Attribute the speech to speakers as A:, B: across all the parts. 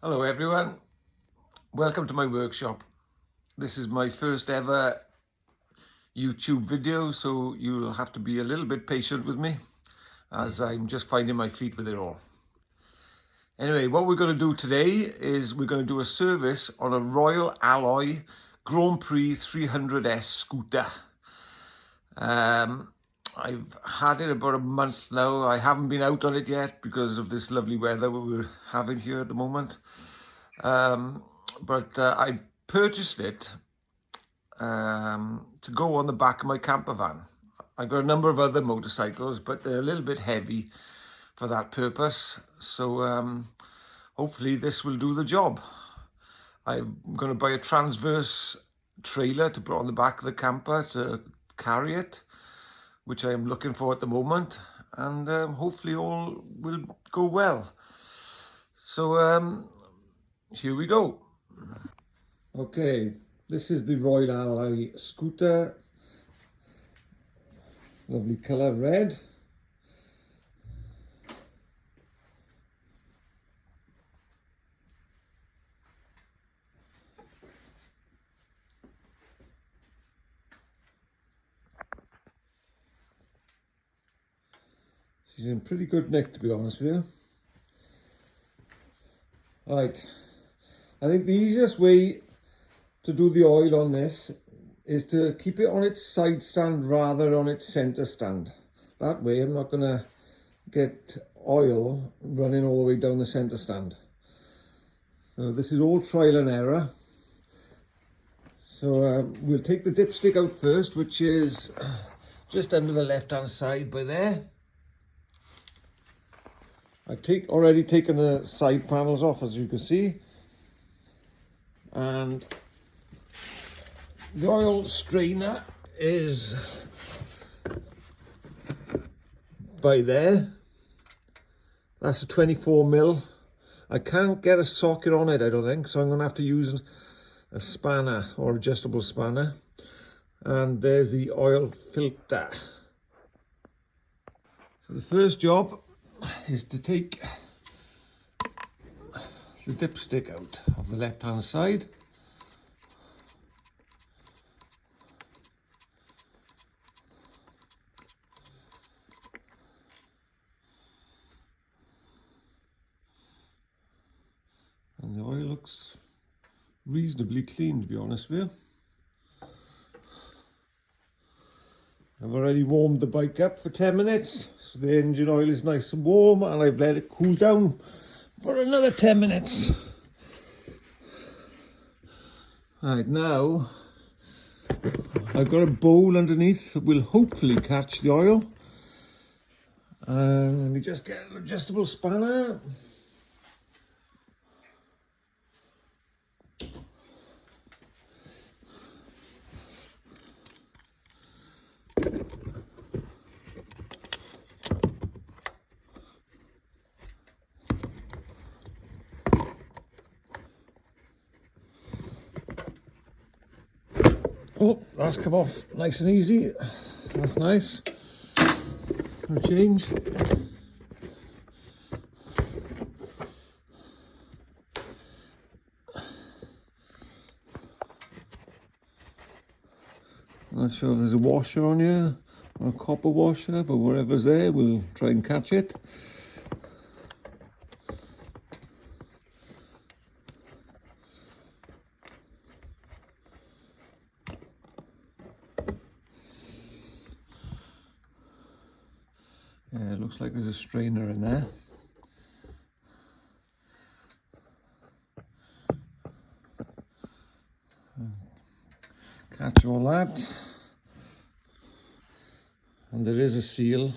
A: Hello everyone, welcome to my workshop. This is my first ever YouTube video, so you'll have to be a little bit patient with me as I'm just finding my feet with it all. Anyway, what we're going to do today is we're going to do a service on a Royal Alloy Grand Prix 300S scooter. I've had it about a month now. I haven't been out on it yet because of this lovely weather we're having here at the moment. But I purchased it to go on the back of my camper van. I've got a number of other motorcycles, but they're a little bit heavy for that purpose. So hopefully this will do the job. I'm going to buy a transverse trailer to put on the back of the camper to carry it, which I am looking for at the moment, and hopefully all will go well. So here we go. Okay, this is the Royal Alloy scooter. Lovely colour, red. She's in pretty good nick, to be honest with you. Right, I think the easiest way to do the oil on this is to keep it on its side stand rather than on its center stand. That way I'm not going to get oil running all the way down the center stand. So this is all trial and error. So we'll take the dipstick out first, which is just under the left hand side by there. I've already taken the side panels off, as you can see, and the oil strainer is by there. That's a 24mm. I can't get a socket on it, I don't think, so I'm going to have to use a spanner or adjustable spanner. And there's the oil filter. So the first job is to take the dipstick out of the left hand side. And the oil looks reasonably clean, to be honest with you. I've already warmed the bike up for 10 minutes, so the engine oil is nice and warm, and I've let it cool down for another 10 minutes. Right, now I've got a bowl underneath that will hopefully catch the oil. And let me just get an adjustable spanner. Oh, that's come off nice and easy. That's nice. For a change. I'm not sure if there's a washer on here, or a copper washer, but whatever's there, we'll try and catch it. Yeah, it looks like there's a strainer in there. Catch all that. And there is a seal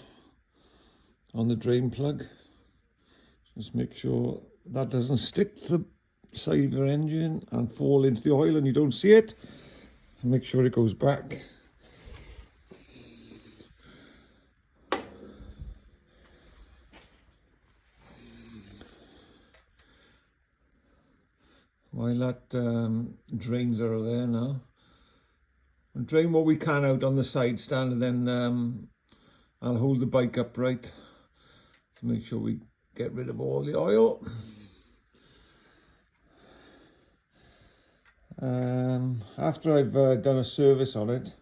A: on the drain plug. Just make sure that doesn't stick to the side of your engine and fall into the oil and you don't see it. So make sure it goes back. While that drains are there now, we'll drain what we can out on the side stand, and then I'll hold the bike upright to make sure we get rid of all the oil. After I've done a service on it,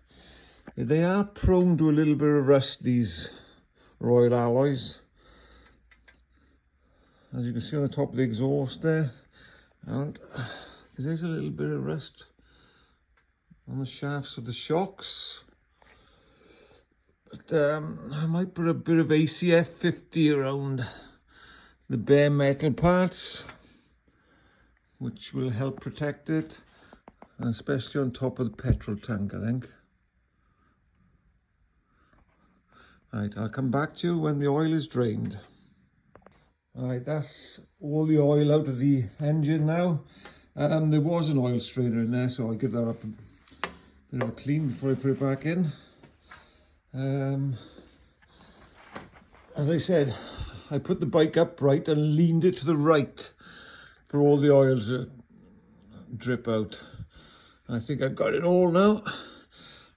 A: they are prone to a little bit of rust, these Royal Alloys. As you can see on the top of the exhaust there, and there is a little bit of rust on the shafts of the shocks. But I might put a bit of ACF 50 around the bare metal parts, which will help protect it, and especially on top of the petrol tank, I think. Right, I'll come back to you when the oil is drained. Right, that's all the oil out of the engine now. There was an oil strainer in there, so I'll give that up a bit of a clean before I put it back in. As I said, I put the bike upright and leaned it to the right for all the oil to drip out. I think I've got it all now.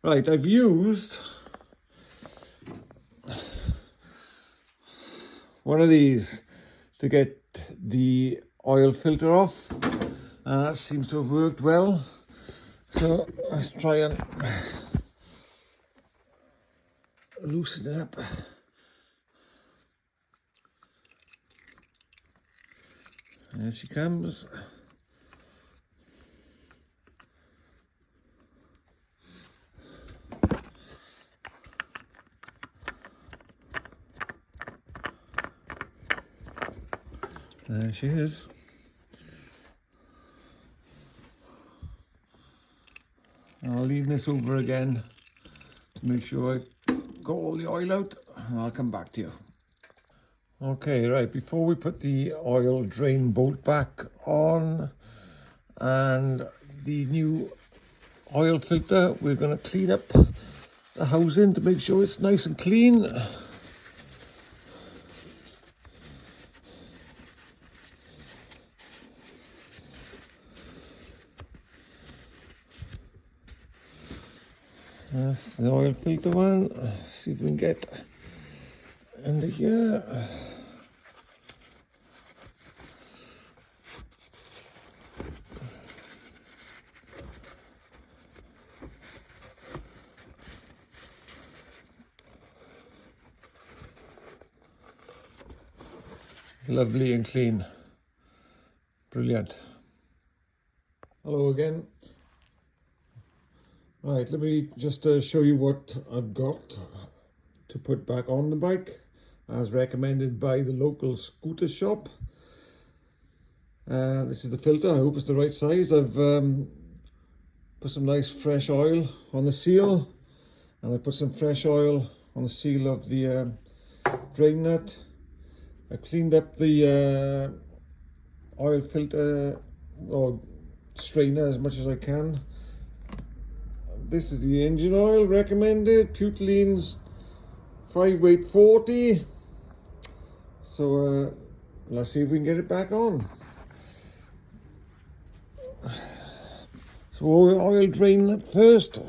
A: Right, I've used one of these to get the oil filter off, and that seems to have worked well. So let's try and loosen it up. There she comes. There she is. I'll lean this over again to make sure I got all the oil out, and I'll come back to you. Okay, right, before we put the oil drain bolt back on and the new oil filter, we're going to clean up the housing to make sure it's nice and clean. That's the oil filter one. See if we can get under here. Lovely and clean. Brilliant. Hello again. Right, let me just show you what I've got to put back on the bike, as recommended by the local scooter shop. This is the filter. I hope it's the right size. I've put some nice fresh oil on the seal, and I put some fresh oil on the seal of the drain nut. I cleaned up the oil filter or strainer as much as I can. This is the engine oil recommended, Putoline's 5-weight 40. So let's see if we can get it back on. So oil drain that first.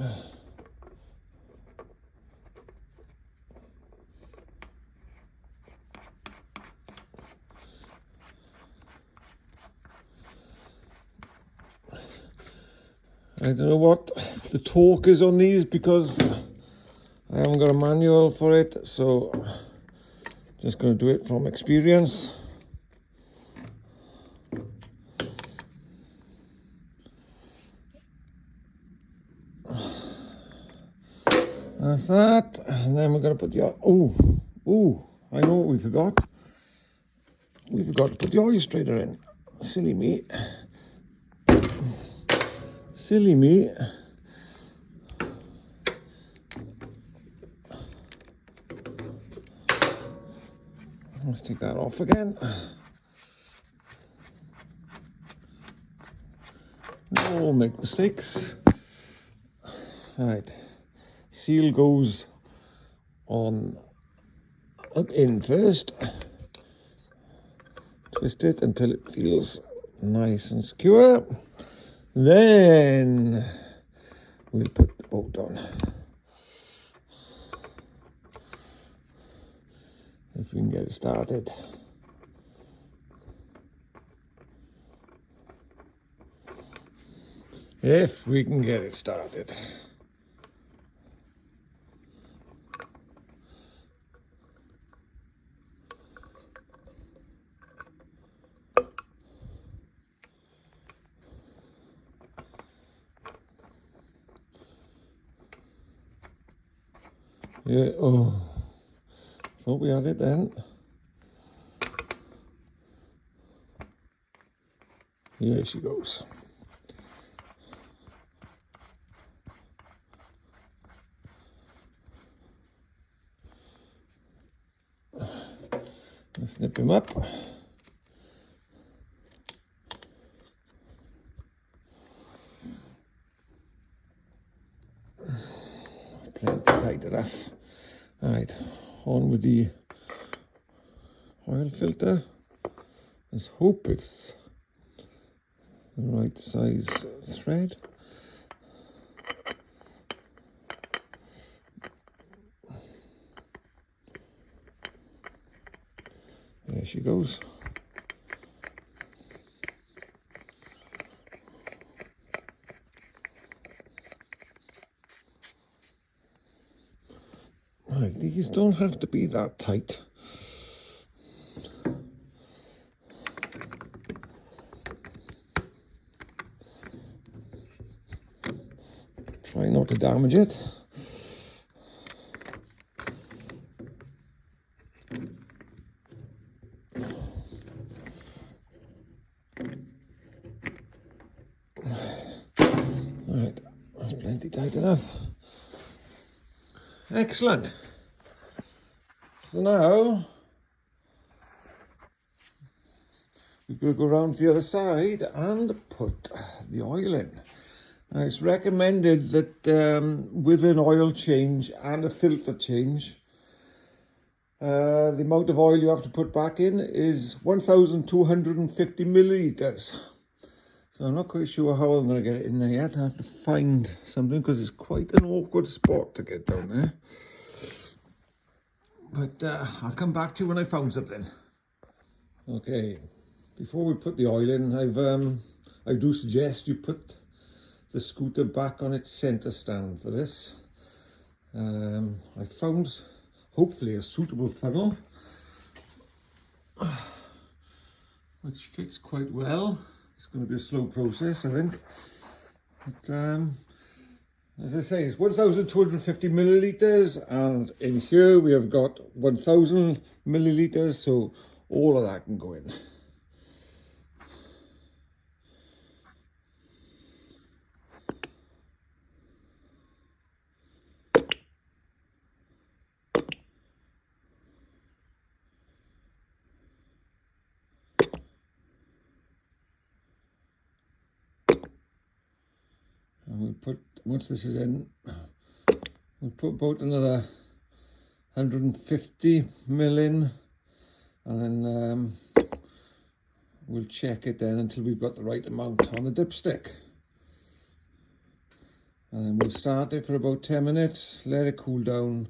A: I don't know what the torque is on these because I haven't got a manual for it, so just going to do it from experience. That's that, and then we're going to put the I know what we forgot. We forgot to put the oil strainer in. Silly me. Silly me. Let's take that off again. We all make mistakes. Right. Seal goes on in first. Twist it until it feels nice and secure. Then we'll put the bolt on. If we can get it started. if we can get it started. Yeah, oh, thought we had it then. Here she goes. Let's snip him up. That's plenty tight enough. All right, on with the oil filter. Let's hope it's the right size thread. There she goes. Right, these don't have to be that tight. Try not to damage it. Right, that's plenty tight enough. Excellent. So now we've got to go around to the other side and put the oil in. Now it's recommended that with an oil change and a filter change, the amount of oil you have to put back in is 1,250 millilitres. So I'm not quite sure how I'm going to get it in there yet. I have to find something because it's quite an awkward spot to get down there. But I'll come back to you when I found something. Okay, before we put the oil in, I do suggest you put the scooter back on its center stand for this. I found hopefully a suitable funnel which fits quite well. It's going to be a slow process, I think. But as I say, it's 1,250 millilitres, and in here we have got 1,000 millilitres, so all of that can go in. And we'll put, once this is in, we'll put about another 150 mil in, and then we'll check it then until we've got the right amount on the dipstick. And then we'll start it for about 10 minutes, let it cool down,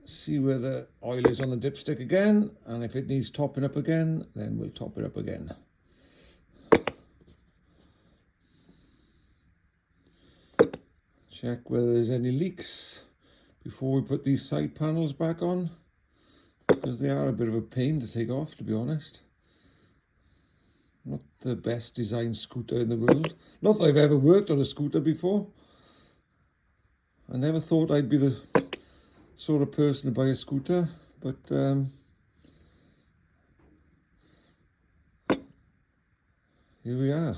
A: see where the oil is on the dipstick again, and if it needs topping up again, then we'll top it up again. Check whether there's any leaks before we put these side panels back on, because they are a bit of a pain to take off, to be honest. Not the best designed scooter in the world. Not that I've ever worked on a scooter before. I never thought I'd be the sort of person to buy a scooter, but here we are.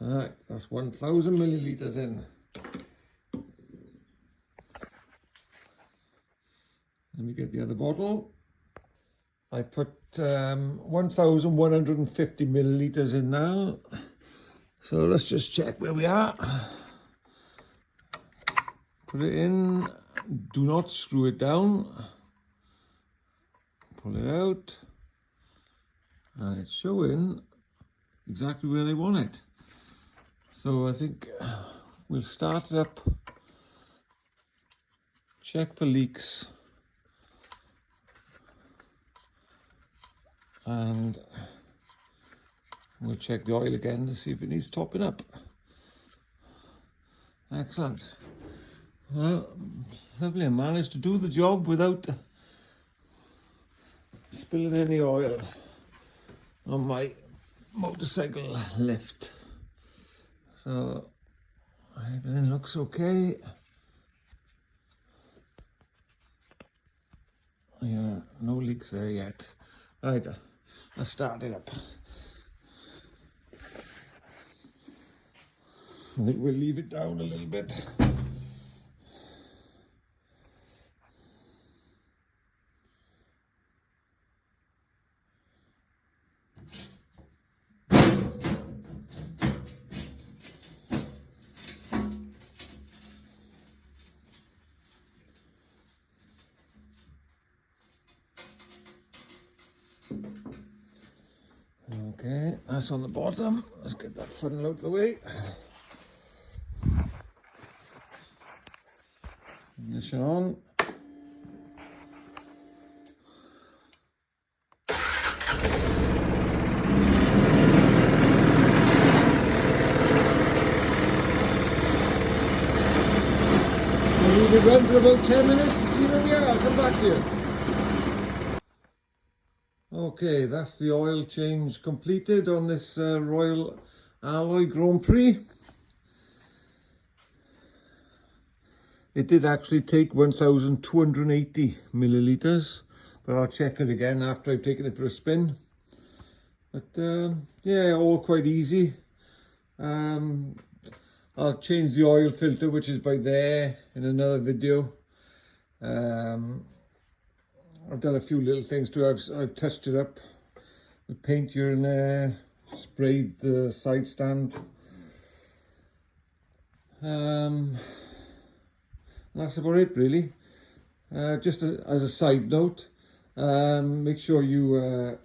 A: Alright, that's 1,000 millilitres in. Let me get the other bottle. I put 1,150 millilitres in now. So let's just check where we are. Put it in. Do not screw it down. Pull it out. And it's showing exactly where I want it. So I think we'll start it up. Check for leaks. and we'll check the oil again to see if it needs topping up. Excellent. Well, lovely. I managed to do the job without spilling any oil on my motorcycle lift. So everything looks okay. Yeah, no leaks there yet. Right, let's start it up. I think we'll leave it down a little bit. Okay, that's on the bottom. Let's get that funnel out of the way. Ignition on. We'll leave it run for about 10 minutes and see where we are. I'll come back to you. Okay, that's the oil change completed on this Royal Alloy Grand Prix. It did actually take 1,280 millilitres, but I'll check it again after I've taken it for a spin. But yeah, all quite easy. I'll change the oil filter, which is by there, in another video. I've done a few little things too. I've touched it up with paint here and there, sprayed the side stand. That's about it really. Just as a side note, make sure you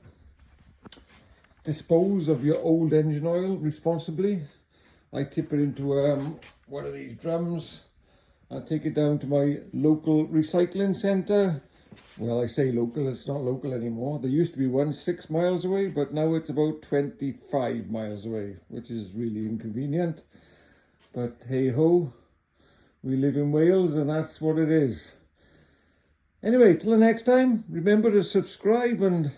A: dispose of your old engine oil responsibly. I tip it into one of these drums. I take it down to my local recycling centre. Well, I say local, it's not local anymore. There used to be one 6 miles away, but now it's about 25 miles away, which is really inconvenient. But hey ho, we live in Wales and that's what it is. Anyway, till the next time, remember to subscribe and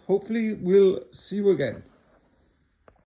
A: hopefully we'll see you again.